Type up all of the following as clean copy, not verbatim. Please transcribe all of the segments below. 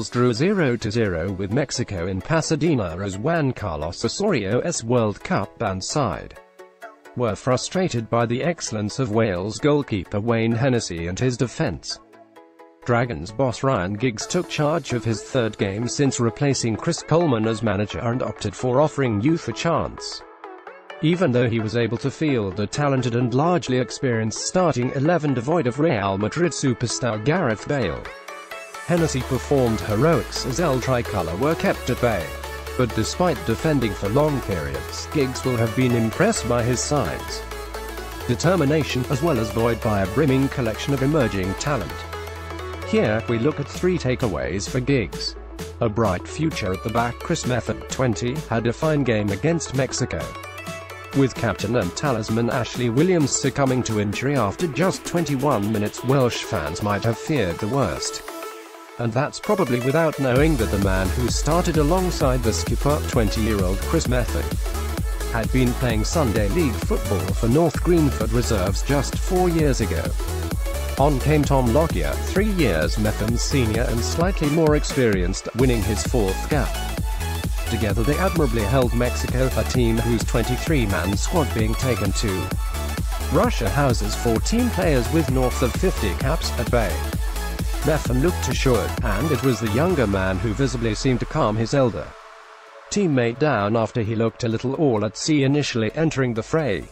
Wales drew 0-0 with Mexico in Pasadena as Juan Carlos Osorio's World Cup band side were frustrated by the excellence of Wales goalkeeper Wayne Hennessy and his defence. Dragons boss Ryan Giggs took charge of his third game since replacing Chris Coleman as manager and opted for offering youth a chance. Even though he was able to field a talented and largely experienced starting 11 devoid of Real Madrid superstar Gareth Bale, Hennessy performed heroics as El Tricolour were kept at bay. But despite defending for long periods, Giggs will have been impressed by his side's determination, as well as buoyed by a brimming collection of emerging talent. Here, we look at 3 takeaways for Giggs. A bright future at the back. Chris Method, 20, had a fine game against Mexico, with captain and talisman Ashley Williams succumbing to injury after just 21 minutes. Welsh fans might have feared the worst, and that's probably without knowing that the man who started alongside the skipper, 20-year-old Chris Method, had been playing Sunday League football for North Greenford Reserves just 4 years ago. On came Tom Lockyer, 3 years Metham's senior and slightly more experienced, winning his 4th cap. Together they admirably held Mexico, a team whose 23-man squad being taken to Russia houses 14 players with north of 50 caps, at bay. Metham looked assured, and it was the younger man who visibly seemed to calm his elder teammate down after he looked a little all at sea initially entering the fray.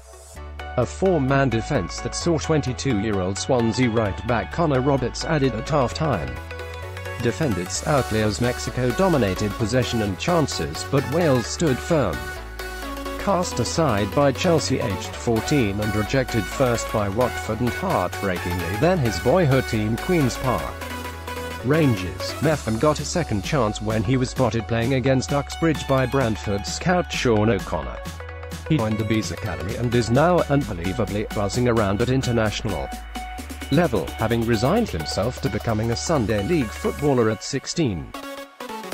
A 4-man defense that saw 22-year-old Swansea right-back Connor Roberts added at half-time defended stoutly as Mexico dominated possession and chances, but Wales stood firm. Cast aside by Chelsea aged 14 and rejected first by Watford and heartbreakingly then his boyhood team Queen's Park Rangers, Metham got a second chance when he was spotted playing against Uxbridge by Brentford scout Sean O'Connor. He joined the Bees Academy and is now, unbelievably, buzzing around at international level, having resigned himself to becoming a Sunday League footballer at 16.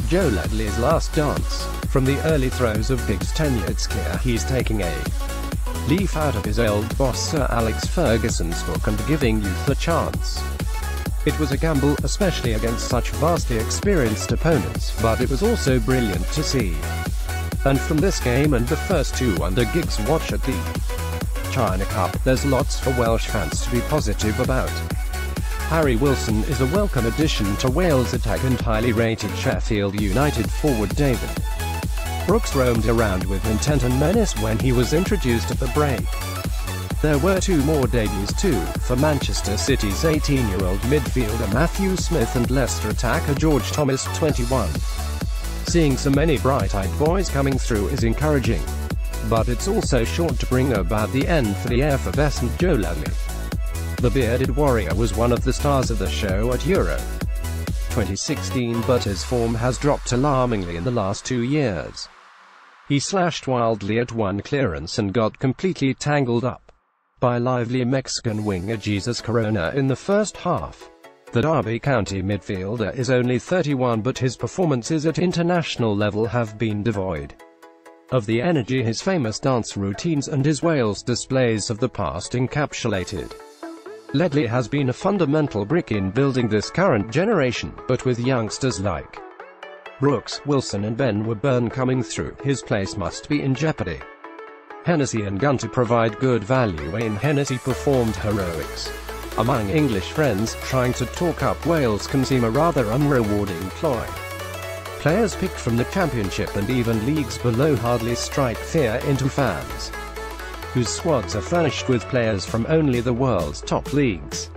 Joe Ledley's last dance. From the early throes of Giggs' tenure it's clear he's taking a leaf out of his old boss Sir Alex Ferguson's book and giving youth a chance. It was a gamble, especially against such vastly experienced opponents, but it was also brilliant to see. And from this game and the first 2 under Giggs' watch at the China Cup, there's lots for Welsh fans to be positive about. Harry Wilson is a welcome addition to Wales' attack and highly rated Sheffield United forward David Brooks roamed around with intent and menace when he was introduced at the break. There were 2 more debuts too, for Manchester City's 18-year-old midfielder Matthew Smith and Leicester attacker George Thomas, 21. Seeing so many bright-eyed boys coming through is encouraging, but it's also sure to bring about the end for the effervescent Joe Ledley. The bearded warrior was one of the stars of the show at Euro 2016, but his form has dropped alarmingly in the last 2 years. He slashed wildly at one clearance and got completely tangled up by lively Mexican winger Jesus Corona in the first half. The Derby County midfielder is only 31, but his performances at international level have been devoid of the energy his famous dance routines and his Wales displays of the past encapsulated. Ledley has been a fundamental brick in building this current generation, but with youngsters like Brooks, Wilson and Ben Woodburn coming through, his place must be in jeopardy. Hennessy and Gunter provide good value. Wayne Hennessy performed heroics among English friends. Trying to talk up Wales can seem a rather unrewarding ploy. Players picked from the Championship and even leagues below hardly strike fear into fans whose squads are furnished with players from only the world's top leagues.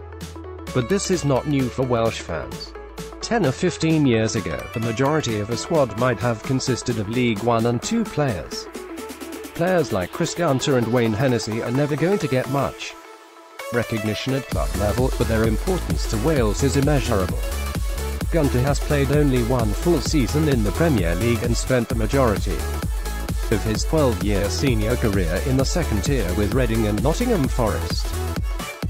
But this is not new for Welsh fans. 10 or 15 years ago, the majority of a squad might have consisted of League One and 2 players. Players like Chris Gunter and Wayne Hennessy are never going to get much recognition at club level, but their importance to Wales is immeasurable. Gunter has played only 1 full season in the Premier League and spent the majority of his 12-year senior career in the second tier with Reading and Nottingham Forest.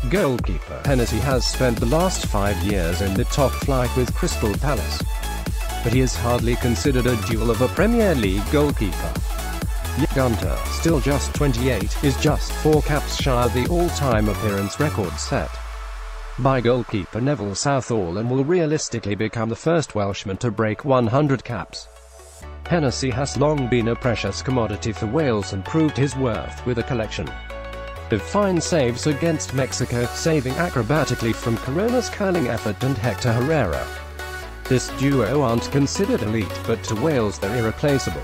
Goalkeeper Hennessy has spent the last 5 years in the top flight with Crystal Palace, but he is hardly considered a duel of a Premier League goalkeeper. Yet Gunter, still just 28, is just 4 caps shy of the all-time appearance record set by goalkeeper Neville Southall and will realistically become the first Welshman to break 100 caps. Hennessy has long been a precious commodity for Wales and proved his worth with a collection of fine saves against Mexico, saving acrobatically from Corona's curling effort and Hector Herrera. This duo aren't considered elite, but to Wales they're irreplaceable.